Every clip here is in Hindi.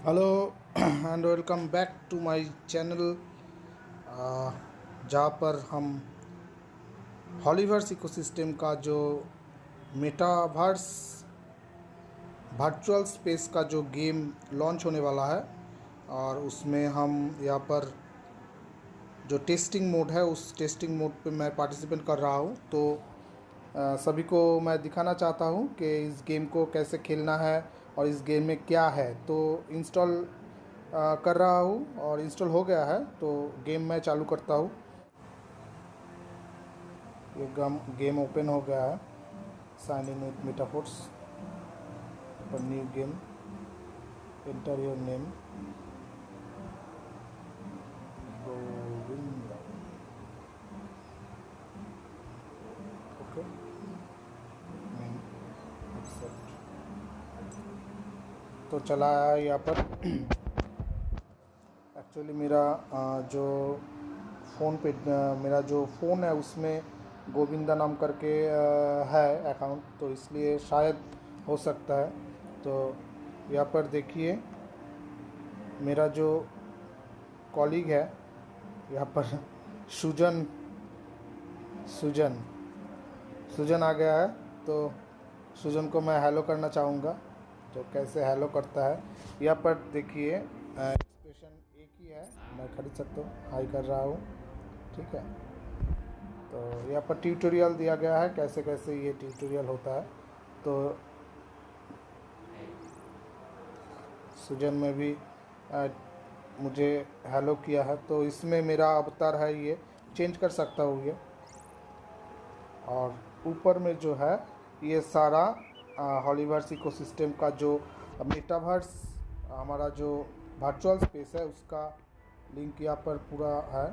Hello and welcome back to my channel, जहाँ पर हम हॉलीवर्स इकोसिस्टम का जो मेटावर्स वर्चुअल स्पेस का जो गेम लॉन्च होने वाला है और उसमें हम यहाँ पर जो टेस्टिंग मोड है उस टेस्टिंग मोड पे मैं पार्टिसिपेट कर रहा हूँ। तो सभी को मैं दिखाना चाहता हूँ कि इस गेम को कैसे खेलना है और इस गेम में क्या है। तो इंस्टॉल कर रहा हूँ और इंस्टॉल हो गया है, तो गेम मैं चालू करता हूँ। ये गेम ओपन हो गया है। साइन इन विथ मेटाफोर्स पर new game, enter your name Govind. Okay, accept. तो चला है यहाँ पर। एक्चुअली मेरा जो फ़ोन पे मेरा जो फ़ोन है उसमें गोविंदा नाम करके है अकाउंट, तो इसलिए शायद हो सकता है। तो यहाँ पर देखिए मेरा जो कॉलीग है यहाँ पर सुजन सुजन सुजन आ गया है। तो सुजन को मैं हेलो करना चाहूँगा। तो कैसे हेलो करता है यहाँ पर देखिए, एक्सप्रेशन एक ही है, मैं खरीद सकता हूँ, हाई कर रहा हूँ। ठीक है, तो यहाँ पर ट्यूटोरियल दिया गया है कैसे कैसे ये ट्यूटोरियल होता है। तो सुजन में भी मुझे हेलो किया है, तो इसमें मेरा अवतार है, ये चेंज कर सकता हूँ ये। और ऊपर में जो है ये सारा हॉलीवर्स इकोसिस्टम का जो मेटावर्स हमारा जो वर्चुअल स्पेस है उसका लिंक यहाँ पर पूरा है।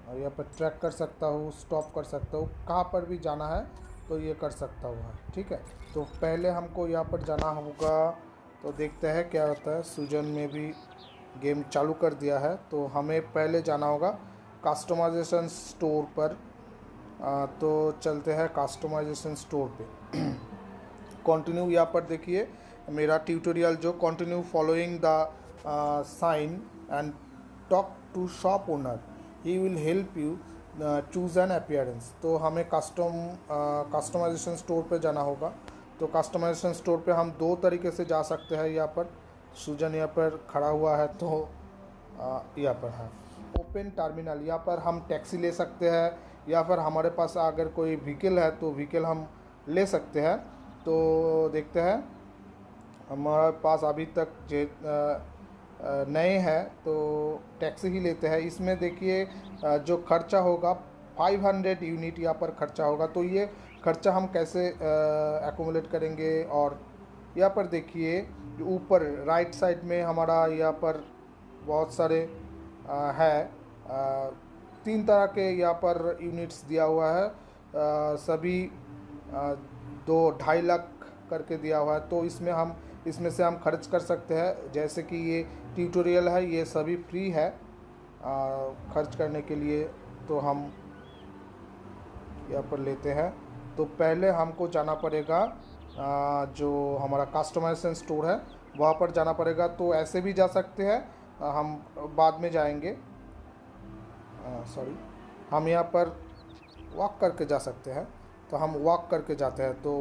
और यहाँ पर ट्रैक कर सकता हूँ, स्टॉप कर सकता हूँ, कहाँ पर भी जाना है तो ये कर सकता हूँ। ठीक है, तो पहले हमको यहाँ पर जाना होगा। तो देखते हैं क्या होता है। सुजन में भी गेम चालू कर दिया है, तो हमें पहले जाना होगा कस्टमाइजेशन स्टोर पर। तो चलते हैं कस्टमाइजेशन स्टोर पे। कंटिन्यू यहाँ पर देखिए मेरा ट्यूटोरियल जो continue following the sign and talk to shop owner, he will help you choose an appearance. तो हमें कस्टमाइजेशन स्टोर पे जाना होगा। तो कस्टमाइजेशन स्टोर पे हम दो तरीके से जा सकते हैं। यहाँ पर सुजन यहाँ पर खड़ा हुआ है, तो यहाँ पर है ओपन टर्मिनल। यहाँ पर हम टैक्सी ले सकते हैं या फिर हमारे पास अगर कोई व्हीकल है तो व्हीकल हम ले सकते हैं। तो देखते हैं, हमारे पास अभी तक नए हैं तो टैक्सी ही लेते हैं। इसमें देखिए जो खर्चा होगा 500 यूनिट यहाँ पर खर्चा होगा। तो ये खर्चा हम कैसे एकोमुलेट करेंगे। और यहाँ पर देखिए ऊपर राइट साइड में हमारा यहाँ पर बहुत सारे है, तीन तरह के यहाँ पर यूनिट्स दिया हुआ है। सभी 2-2.5 लाख करके दिया हुआ है। तो इसमें से हम खर्च कर सकते हैं। जैसे कि ये ट्यूटोरियल है, ये सभी फ्री है खर्च करने के लिए। तो हम यहाँ पर लेते हैं। तो पहले हमको जाना पड़ेगा जो हमारा कस्टमाइजेशन स्टोर है वहाँ पर जाना पड़ेगा। तो ऐसे भी जा सकते हैं, हम बाद में जाएंगे। सॉरी, हम यहाँ पर वॉक करके जा सकते हैं। तो हम वॉक करके जाते हैं। तो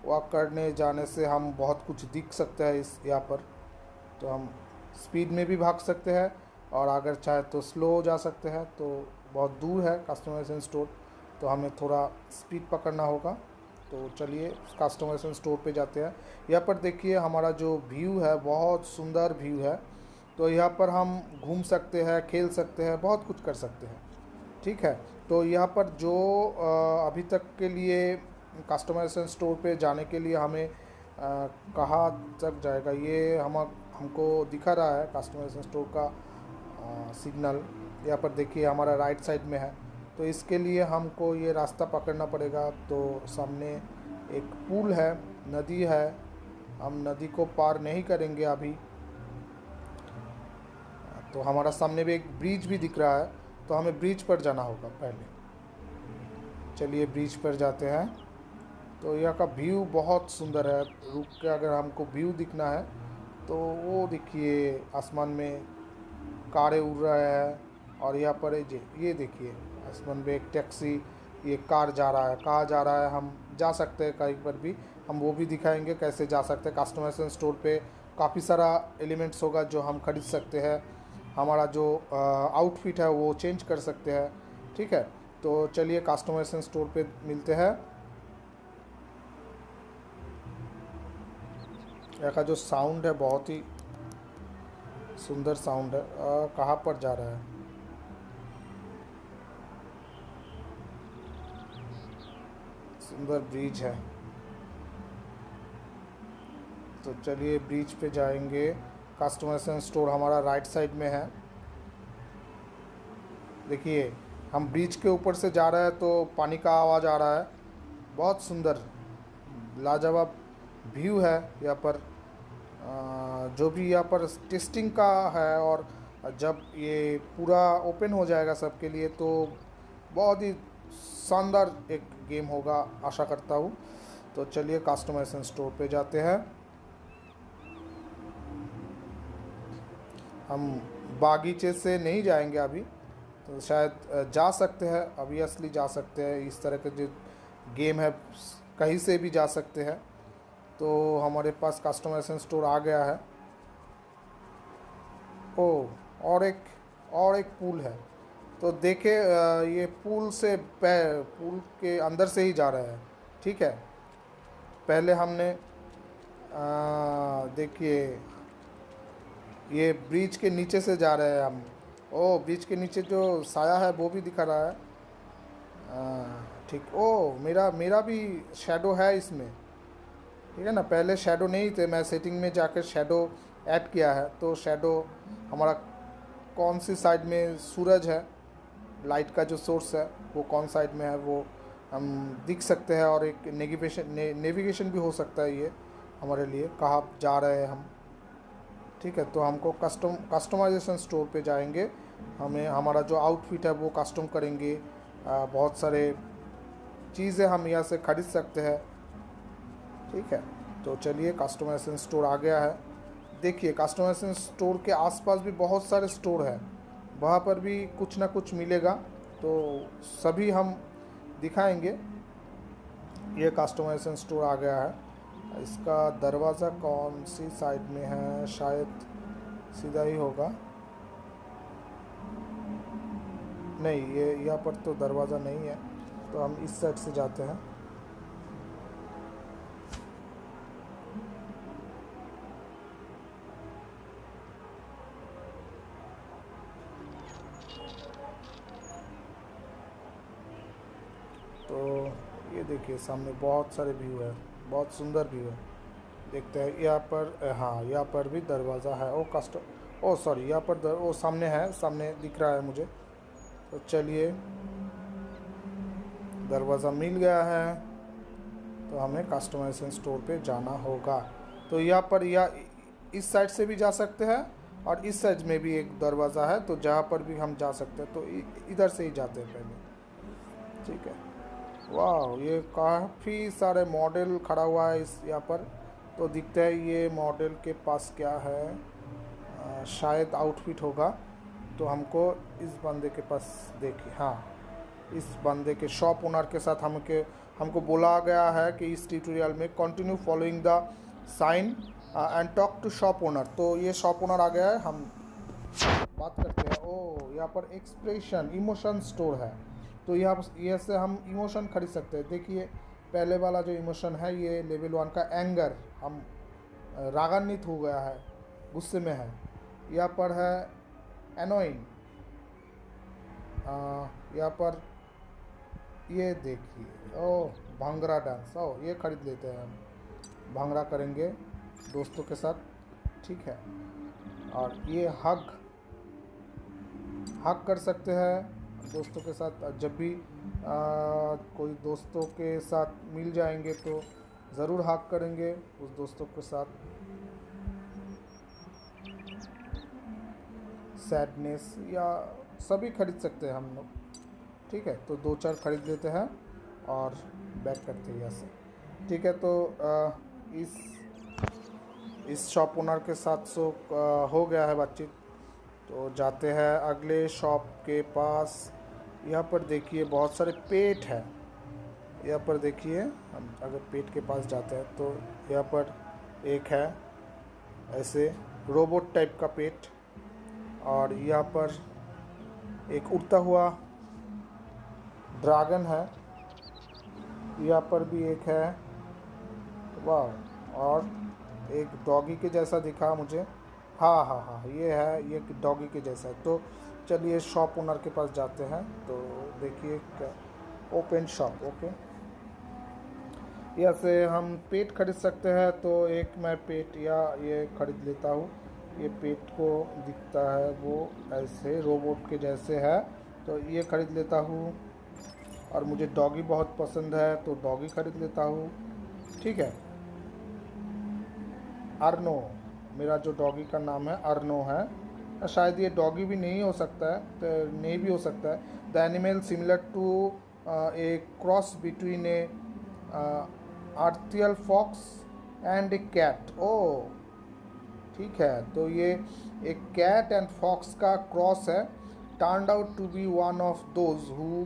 वॉक करने जाने से हम बहुत कुछ दिख सकते हैं इस यहाँ पर। तो हम स्पीड में भी भाग सकते हैं और अगर चाहे तो स्लो जा सकते हैं। तो बहुत दूर है कस्टमाइजेशन स्टोर, तो हमें थोड़ा स्पीड पकड़ना होगा। तो चलिए कस्टमाइजेशन स्टोर पे जाते हैं। यहाँ पर देखिए हमारा जो व्यू है बहुत सुंदर व्यू है। तो यहाँ पर हम घूम सकते हैं, खेल सकते हैं, बहुत कुछ कर सकते हैं। ठीक है, तो यहाँ पर जो अभी तक के लिए कस्टमाइजेशन स्टोर पे जाने के लिए हमें कहाँ तक जाएगा ये हमको दिखा रहा है कस्टमाइजेशन स्टोर का सिग्नल। यहाँ पर देखिए हमारा राइट साइड में है। तो इसके लिए हमको ये रास्ता पकड़ना पड़ेगा। तो सामने एक पुल है, नदी है, हम नदी को पार नहीं करेंगे अभी। तो हमारा सामने भी एक ब्रिज भी दिख रहा है, तो हमें ब्रिज पर जाना होगा पहले। चलिए ब्रिज पर जाते हैं। तो यहाँ का व्यू बहुत सुंदर है। रुक के अगर हमको व्यू दिखना है तो वो देखिए आसमान में कारें उड़ रहा है। और यहाँ पर ये देखिए आसमान में एक टैक्सी, ये कार जा रहा है। कहाँ जा रहा है हम जा सकते हैं कहीं पर भी, हम वो भी दिखाएंगे कैसे जा सकते हैं। कस्टमाइजेशन स्टोर पे काफ़ी सारा एलिमेंट्स होगा जो हम खरीद सकते हैं। हमारा जो आउटफिट है वो चेंज कर सकते हैं। ठीक है, तो चलिए कस्टमाइजेशन स्टोर पे मिलते हैं। यहाँ का जो साउंड है बहुत ही सुंदर साउंड है। कहाँ पर जा रहा है? सुंदर ब्रिज है, तो चलिए ब्रिज पे जाएंगे। कस्टमाइजेशन स्टोर हमारा राइट साइड में है। देखिए हम ब्रिज के ऊपर से जा रहे हैं तो पानी का आवाज़ आ रहा है। बहुत सुंदर लाजवाब व्यू है यहाँ पर। जो भी यहाँ पर टेस्टिंग का है, और जब ये पूरा ओपन हो जाएगा सबके लिए तो बहुत ही शानदार एक गेम होगा, आशा करता हूँ। तो चलिए कस्टमाइजेशन स्टोर पे जाते हैं। हम बागीचे से नहीं जाएंगे अभी, तो शायद जा सकते हैं, ऑब्वियसली जा सकते हैं। इस तरह के जो गेम है कहीं से भी जा सकते हैं। तो हमारे पास कस्टमाइजेशन स्टोर आ गया है। ओ, और एक पुल है। तो देखे ये पुल के अंदर से ही जा रहा है। ठीक है, पहले हमने देखिए ये ब्रिज के नीचे से जा रहे हैं हम। ओ, ब्रिज के नीचे जो साया है वो भी दिखा रहा है। ठीक, ओ मेरा भी शैडो है इसमें। ठीक है ना, पहले शैडो नहीं थे, मैं सेटिंग में जाकर शैडो ऐड किया है। तो शैडो हमारा कौन सी साइड में सूरज है, लाइट का जो सोर्स है वो कौन साइड में है वो हम दिख सकते हैं। और एक नेविगेशन भी हो सकता है ये हमारे लिए, कहाँ जा रहे हैं हम। ठीक है, तो हमको कस्टमाइजेशन स्टोर पे जाएंगे। हमें हमारा जो आउटफिट है वो कस्टम करेंगे। बहुत सारे चीज़ें हम यहाँ से खरीद सकते हैं। ठीक है, तो चलिए कस्टमाइजेशन स्टोर आ गया है। देखिए कस्टमाइजेशन स्टोर के आसपास भी बहुत सारे स्टोर हैं, वहाँ पर भी कुछ ना कुछ मिलेगा, तो सभी हम दिखाएंगे। ये कस्टमाइजेशन स्टोर आ गया है। इसका दरवाज़ा कौन सी साइड में है? शायद सीधा ही होगा। नहीं, ये यहाँ पर तो दरवाज़ा नहीं है, तो हम इस साइड से जाते हैं। तो ये देखिए सामने बहुत सारे व्यू है, बहुत सुंदर व्यू है। देखते हैं यहाँ पर। हाँ, यहाँ पर भी दरवाज़ा है। ओ सॉरी, यहाँ पर वो सामने है, सामने दिख रहा है मुझे। तो चलिए दरवाज़ा मिल गया है, तो हमें कस्टमाइजेशन स्टोर पे जाना होगा। तो यहाँ पर इस साइड से भी जा सकते हैं, और इस साइड में भी एक दरवाज़ा है, तो जहाँ पर भी हम जा सकते हैं। तो इधर से ही जाते हैं पहले। ठीक है, वाह, ये काफ़ी सारे मॉडल खड़ा हुआ है इस यहाँ पर। तो दिखता है ये मॉडल के पास क्या है, शायद आउटफिट होगा। तो हमको इस बंदे के पास देखिए, हाँ, इस बंदे के शॉप ओनर के साथ हमको बोला गया है कि इस ट्यूटोरियल में continue following the sign and talk to shop owner. तो ये शॉप ओनर आ गया है, हम बात करते हैं। ओ, यहाँ पर एक्सप्रेशन इमोशन स्टोर है, तो यहाँ से हम इमोशन खरीद सकते हैं। देखिए पहले वाला जो इमोशन है ये लेवल 1 का एंगर, हम रागान्वित हो गया है, गुस्से में है। यहाँ पर है एनोइंग। यहाँ पर ये देखिए, ओह, भांगड़ा डांस। ओह, ये खरीद लेते हैं हम, भांगड़ा करेंगे दोस्तों के साथ। ठीक है, और ये हग कर सकते हैं दोस्तों के साथ। जब भी कोई दोस्तों के साथ मिल जाएंगे तो ज़रूर हग करेंगे उस दोस्तों के साथ। सैडनेस या सभी खरीद सकते हैं हम लोग। ठीक है, तो 2-4 खरीद लेते हैं और बैक करते हैं यहाँ से। ठीक है, तो इस शॉप ओनर के साथ हो गया है बातचीत। तो जाते हैं अगले शॉप के पास। यहाँ पर देखिए बहुत सारे पेट है। यहाँ पर देखिए, हम अगर पेट के पास जाते हैं तो यहाँ पर एक है ऐसे रोबोट टाइप का पेट, और यहाँ पर एक उड़ता हुआ ड्रैगन है। यहाँ पर भी एक है, वाह, और एक डॉगी के जैसा दिखा मुझे। हाँ हाँ हाँ, ये है, ये डॉगी के जैसा है। तो चलिए शॉप ओनर के पास जाते हैं। तो देखिए क्या, ओपन शॉप, ओके। यहाँ से हम पेट खरीद सकते हैं। तो एक मैं पेट या ये खरीद लेता हूँ। ये पेट को दिखता है वो ऐसे रोबोट के जैसे है, तो ये खरीद लेता हूँ। और मुझे डॉगी बहुत पसंद है तो डॉगी खरीद लेता हूँ। ठीक है, अर्नो, मेरा जो डॉगी का नाम है अर्नो है। शायद ये डॉगी भी नहीं हो सकता है, तो नहीं भी हो सकता है। The animal similar to a cross between a ethereal fox and a cat. Oh ठीक है, तो ये एक कैट एंड फॉक्स का क्रॉस है। Turned out to be one of those who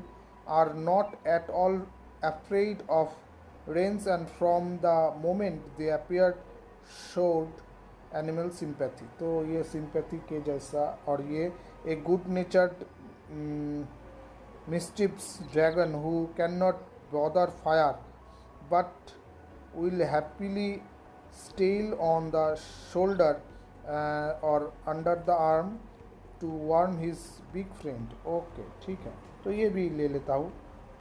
are not at all afraid of rains, and from the moment they appeared showed animal sympathy. तो ये सिंपैथी के जैसा, और ये एक good natured mischievous dragon who cannot bother fire but will happily steal on the shoulder or under the arm to warm his big friend। Okay ठीक है, तो ये भी ले लेता हूँ,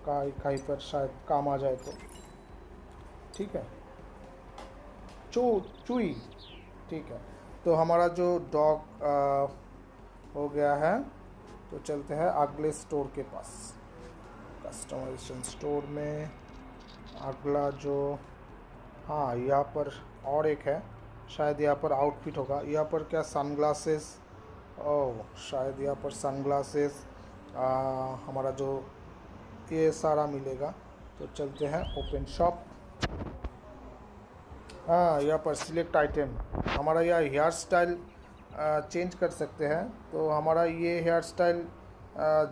कहीं पर शायद काम आ जाए तो। ठीक है, चुई, ठीक है। तो हमारा जो डॉग हो गया है। तो चलते हैं अगले स्टोर के पास। कस्टमाइजेशन स्टोर में अगला जो, हाँ यहाँ पर और एक है, शायद यहाँ पर आउटफिट होगा। यहाँ पर क्या सनग्लासेस, ओह शायद यहाँ पर सनग्लासेस हमारा जो ये सारा मिलेगा। तो चलते हैं ओपन शॉप। हाँ, यहाँ पर सिलेक्ट आइटम, हमारा यह हेयर स्टाइल चेंज कर सकते हैं। तो हमारा ये हेयर स्टाइल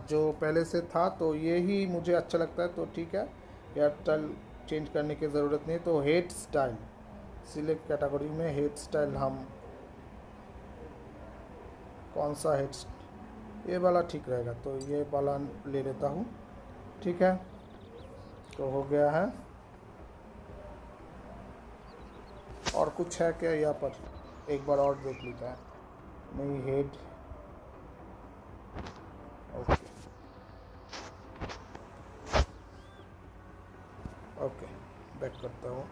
जो पहले से था तो ये ही मुझे अच्छा लगता है, तो ठीक है, हेयर स्टाइल चेंज करने की ज़रूरत नहीं। तो हेड स्टाइल, सिलेक्ट कैटेगरी में हेड स्टाइल, हम कौन सा हेड, ये वाला ठीक रहेगा, तो ये वाला ले लेता हूँ। ठीक है, तो हो गया है। और कुछ है क्या यहाँ पर, एक बार और देख लेता है। नहीं, हेड, ओके ओके, बैक करता हूँ।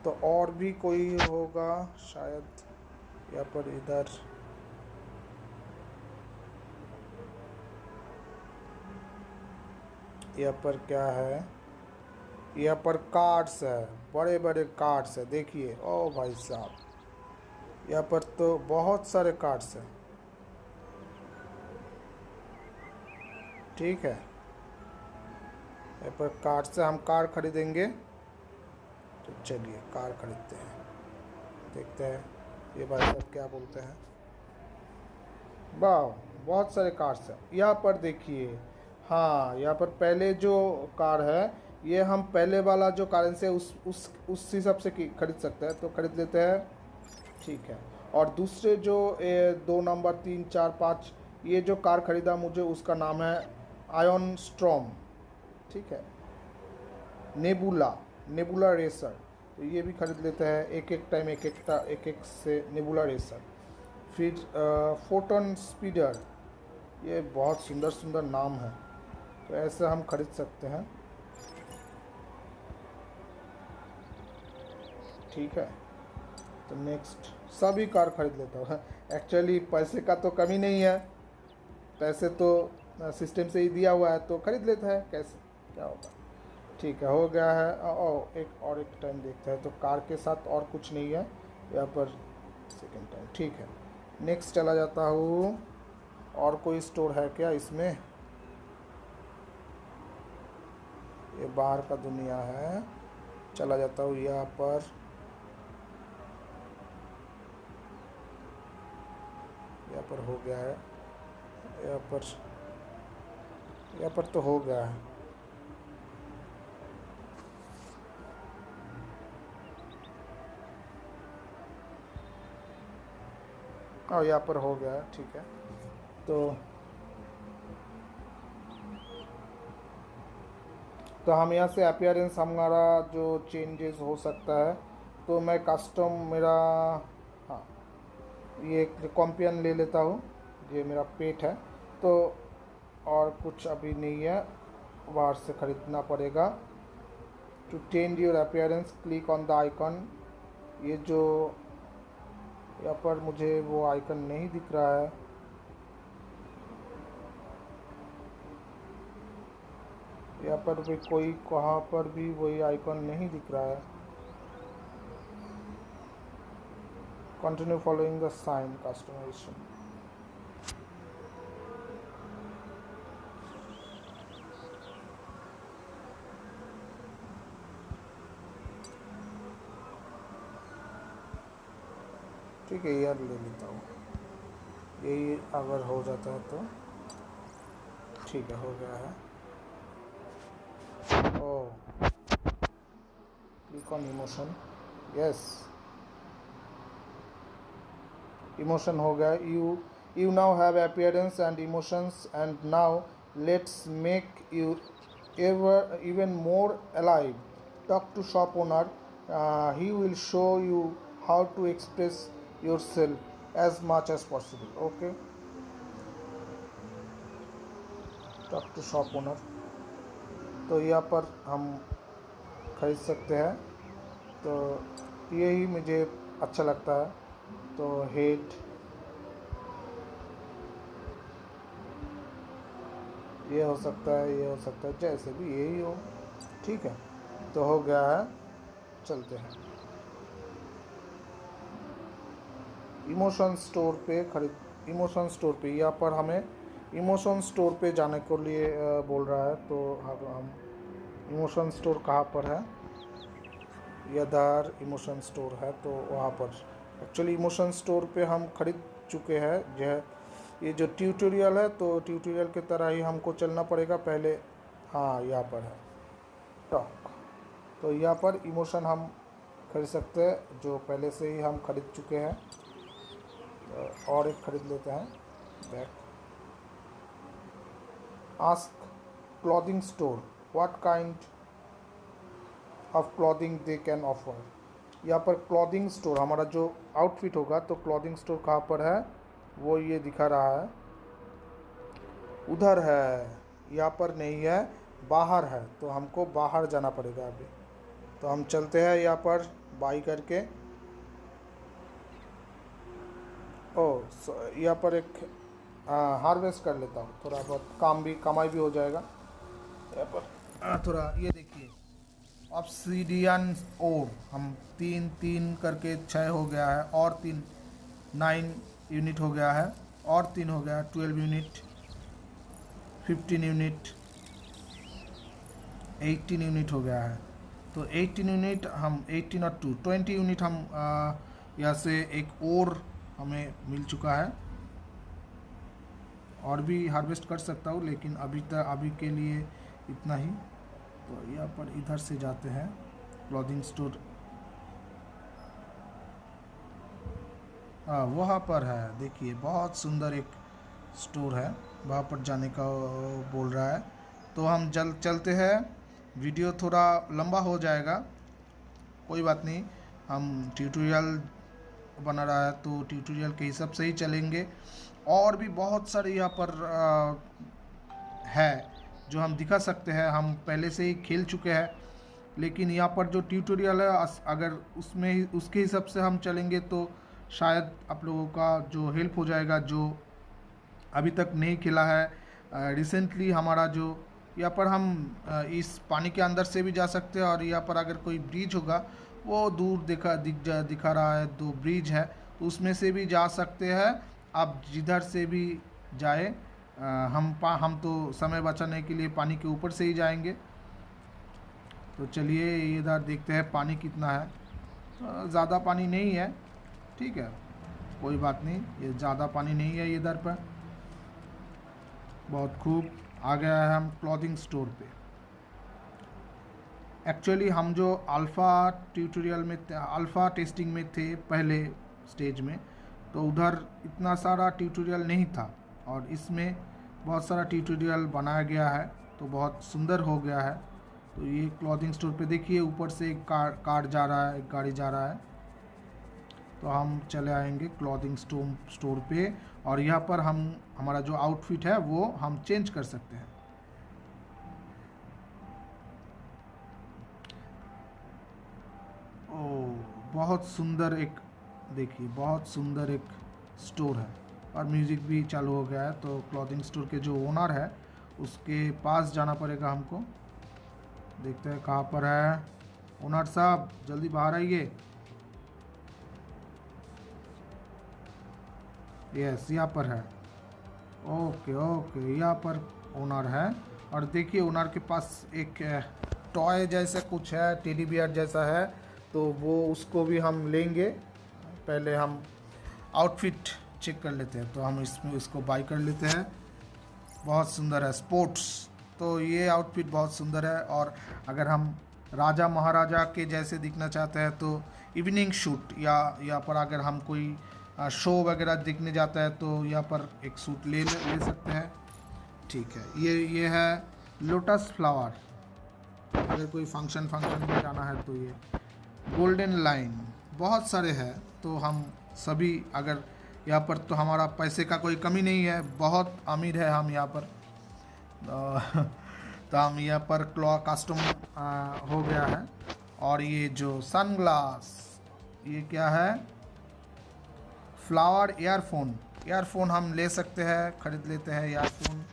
तो और भी कोई होगा शायद यहाँ पर, इधर यहाँ पर क्या है, यहाँ पर कार्ड्स है, बड़े बड़े कार्ड्स है, देखिए। ओ भाई साहब, यहाँ पर तो बहुत सारे कार्ड्स हैं। ठीक है, यहाँ पर कार्ड से हम कार खरीदेंगे। तो चलिए कार खरीदते हैं, देखते हैं ये भाई साहब क्या बोलते हैं। वाह, बहुत सारे कार्स हैं यहाँ पर, देखिए। हाँ, यहाँ पर पहले जो कार है, ये हम पहले वाला जो करेंसी है उस हिसाब से खरीद सकते हैं, तो खरीद लेते हैं। ठीक है, और दूसरे जो 2 नंबर 3 4 5 ये जो कार खरीदा मुझे, उसका नाम है आयन स्ट्रॉम। ठीक है, नेबुला रेसर, तो ये भी खरीद लेते हैं। एक एक टाइम एक से नेबुला रेसर। फिर फोटोन स्पीडर, ये बहुत सुंदर सुंदर नाम है, तो ऐसे हम खरीद सकते हैं। ठीक है, तो नेक्स्ट सभी कार खरीद लेता हूँ। एक्चुअली पैसे का तो कमी नहीं है, पैसे तो सिस्टम से ही दिया हुआ है, तो खरीद लेता है, कैसे क्या होगा। ठीक है, हो गया है। एक टाइम देखते हैं। तो कार के साथ और कुछ नहीं है यहाँ पर, सेकंड टाइम। ठीक है, नेक्स्ट चला जाता हूँ। और कोई स्टोर है क्या इसमें, ये बाहर का दुनिया है। चला जाता हूँ यहाँ पर। यहाँ पर हो गया है, यहाँ पर तो हो गया है। और यहाँ पर हो गया है, ठीक है। तो हम यहाँ से अपीयरेंस हमारा जो चेंजेस हो सकता है, तो मैं कस्टम मेरा, हाँ, ये कॉम्पियन ले लेता हूँ, ये मेरा पेट है। तो और कुछ अभी नहीं है, बाहर से ख़रीदना पड़ेगा। To change your appearance click on the icon. ये जो यहाँ पर मुझे वो आइकन नहीं दिख रहा है, यहाँ पर भी कोई, कहाँ पर भी वही आइकन नहीं दिख रहा है। Continue following the sign customization. ठीक है, यार ले लेता हूँ, यही अगर हो जाता है तो ठीक है, हो गया है। Oh, click on emotion, yes, emotion हो गया। You now have appearance and emotions and now let's make you even more alive. Talk to shop owner. He will show you how to express yourself as much as possible. Okay. Talk to shop owner. तो यहाँ पर हम खरीद सकते हैं, तो यही मुझे अच्छा लगता है। तो हेड, ये हो सकता है, ये हो सकता है, जैसे भी यही हो, ठीक है। तो हो गया है, चलते हैं इमोशन स्टोर पे। इमोशन स्टोर पे, यहाँ पर हमें इमोशन स्टोर पे जाने के लिए बोल रहा है। तो हम इमोशन स्टोर कहाँ पर है, इधर इमोशन स्टोर है, तो वहाँ पर एक्चुअली इमोशन स्टोर पे हम खरीद चुके हैं। ये जो ट्यूटोरियल है, तो ट्यूटोरियल की तरह ही हमको चलना पड़ेगा पहले। हाँ, यहाँ पर है टॉक, तो यहाँ पर इमोशन हम खरीद सकते हैं, जो पहले से ही हम खरीद चुके हैं। तो और एक खरीद लेते हैं, back. Ask clothing store what kind of clothing they can offer. यहाँ पर क्लॉथिंग स्टोर, हमारा जो आउटफिट होगा, तो क्लॉथिंग स्टोर कहाँ पर है, वो ये दिखा रहा है, उधर है, यहाँ पर नहीं है, बाहर है। तो हमको बाहर जाना पड़ेगा अभी। तो हम चलते हैं यहाँ पर बाई करके। यहाँ पर एक हार्वेस्ट कर लेता हूँ, थोड़ा बहुत कमाई भी हो जाएगा। यहाँ पर थोड़ा ये देखिए, ऑब्सीडियन ओर, हम 3 करके 6 हो गया है, और 9 यूनिट हो गया है, और 3 हो गया है, 12 यूनिट, 15 यूनिट, 18 यूनिट हो गया है। तो 18 यूनिट हम 18 और 2 20 यूनिट हम यहाँ से एक और हमें मिल चुका है। और भी हार्वेस्ट कर सकता हूँ, लेकिन अभी के लिए इतना ही। तो यहाँ पर इधर से जाते हैं क्लॉथिंग स्टोर, वहाँ पर है, देखिए बहुत सुंदर एक स्टोर है, वहाँ पर जाने का बोल रहा है। तो हम चलते हैं। वीडियो थोड़ा लंबा हो जाएगा, कोई बात नहीं, हम ट्यूटोरियल बना रहा है, तो ट्यूटोरियल के हिसाब से ही चलेंगे। और भी बहुत सारे यहाँ पर है जो हम दिखा सकते हैं, हम पहले से ही खेल चुके हैं, लेकिन यहाँ पर जो ट्यूटोरियल है, अगर उसमें उसके हिसाब से हम चलेंगे तो शायद आप लोगों का जो हेल्प हो जाएगा, जो अभी तक नहीं खेला है। रिसेंटली हमारा जो यहाँ पर हम इस पानी के अंदर से भी जा सकते हैं, और यहाँ पर अगर कोई ब्रिज होगा, वो दूर दिखा रहा है, 2 ब्रिज है, तो उसमें से भी जा सकते हैं। आप जिधर से भी जाए, हम तो समय बचाने के लिए पानी के ऊपर से ही जाएंगे। तो चलिए इधर देखते हैं पानी कितना है। ज़्यादा पानी नहीं है, ठीक है, कोई बात नहीं, ये ज़्यादा पानी नहीं है इधर पर। बहुत खूब, आ गया है हम क्लॉथिंग स्टोर पे। एक्चुअली हम जो अल्फ़ा ट्यूटोरियल में अल्फ़ा टेस्टिंग में थे पहले स्टेज में, तो उधर इतना सारा ट्यूटोरियल नहीं था, और इसमें बहुत सारा ट्यूटोरियल बनाया गया है, तो बहुत सुंदर हो गया है। तो ये क्लॉथिंग स्टोर पे देखिए ऊपर से एक कार जा रहा है, एक गाड़ी जा रहा है। तो हम चले आएंगे क्लॉथिंग स्टोर पे, और यहाँ पर हम हमारा जो आउटफिट है वो हम चेंज कर सकते हैं। ओ बहुत सुंदर एक, देखिए बहुत सुंदर एक स्टोर है, और म्यूज़िक भी चालू हो गया है। तो क्लॉथिंग स्टोर के जो ओनर है उसके पास जाना पड़ेगा हमको। देखते हैं कहाँ पर है ओनर साहब, जल्दी बाहर आइए। यस, यहाँ पर है। ओके ओके, यहाँ पर ओनर है, और देखिए ओनर के पास एक टॉय जैसा कुछ है, टेडी बियर जैसा है, तो वो उसको भी हम लेंगे। पहले हम आउटफिट चेक कर लेते हैं, तो हम इसको बाई कर लेते हैं। बहुत सुंदर है, स्पोर्ट्स, तो ये आउटफिट बहुत सुंदर है। और अगर हम राजा महाराजा के जैसे दिखना चाहते हैं तो इवनिंग शूट, या पर अगर हम कोई शो वगैरह देखने जाता है तो यहाँ पर एक सूट ले सकते हैं। ठीक है, ये है लोटस फ्लावर, अगर कोई फंक्शन में जाना है तो ये गोल्डन लाइन, बहुत सारे हैं। तो हम सभी, अगर यहाँ पर तो हमारा पैसे का कोई कमी नहीं है, बहुत अमीर है हम यहाँ पर। तो हम यहाँ पर कस्टम हो गया है। और ये जो सनग्लास, ये क्या है, फ्लावर ईयरफोन हम ले सकते हैं, खरीद लेते हैं ईयरफोन,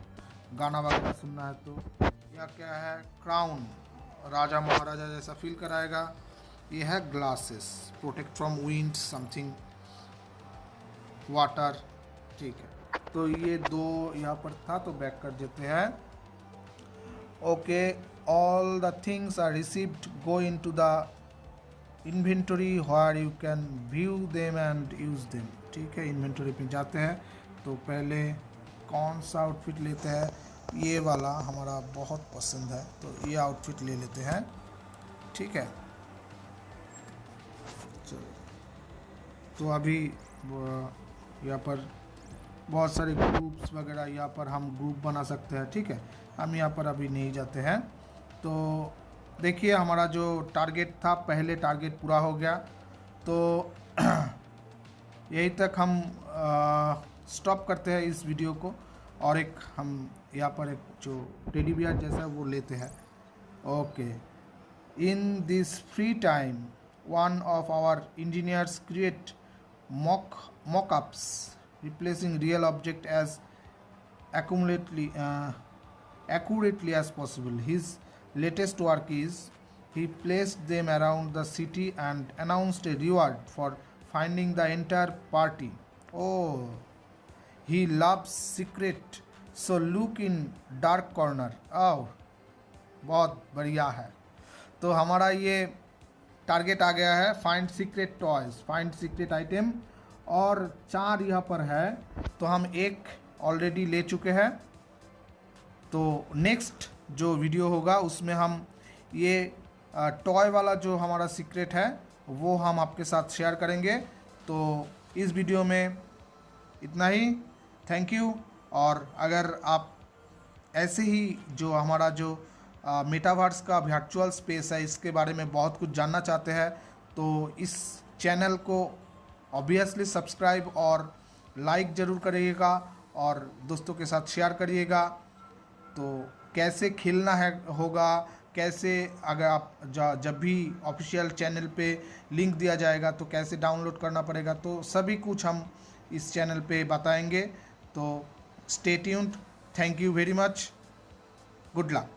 गाना वगैरह सुनना है तो। यह क्या है, क्राउन, राजा महाराजा जैसा फील कराएगा। ये है glasses, protect from wind something water, ठीक है। तो ये दो यहाँ पर था, तो बैक कर देते हैं। Okay, all the things are received, go into the inventory where you can view them and use them. ठीक है, इन्वेंटरी पे जाते हैं। तो पहले कौन सा आउटफिट लेते हैं, ये वाला हमारा बहुत पसंद है, तो ये आउटफिट ले लेते हैं। ठीक है, चलो। तो अभी यहाँ पर बहुत सारे ग्रुप्स वगैरह, यहाँ पर हम ग्रुप बना सकते हैं। ठीक है, हम यहाँ पर अभी नहीं जाते हैं। तो देखिए हमारा जो टारगेट था, पहले टारगेट पूरा हो गया। तो यही तक हम स्टॉप करते हैं इस वीडियो को, और एक हम यहाँ पर एक जो टेडी बियर जैसा वो लेते हैं। Okay, in this free time one of our engineers create mock-ups replacing real object as accurately as possible. His latest work is he placed them around the city and announced a reward for finding the entire party. Oh, he loves secret, so look in dark corner. Oh, बहुत बढ़िया है। तो हमारा ये टारगेट आ गया है, find secret toys, find secret item, और 4 यहाँ पर है। तो हम एक ऑलरेडी ले चुके हैं। तो नेक्स्ट जो वीडियो होगा उसमें हम ये टॉय वाला जो हमारा सीक्रेट है वो हम आपके साथ शेयर करेंगे। तो इस वीडियो में इतना ही, थैंक यू। और अगर आप ऐसे ही जो हमारा जो मेटावर्स का वर्चुअल स्पेस है, इसके बारे में बहुत कुछ जानना चाहते हैं, तो इस चैनल को ऑब्वियसली सब्सक्राइब और लाइक ज़रूर करिएगा, और दोस्तों के साथ शेयर करिएगा। तो कैसे खेलना है होगा, कैसे अगर आप जब भी ऑफिशियल चैनल पे लिंक दिया जाएगा तो कैसे डाउनलोड करना पड़ेगा, तो सभी कुछ हम इस चैनल पे बताएंगे। तो stay tuned, thank you very much, good luck.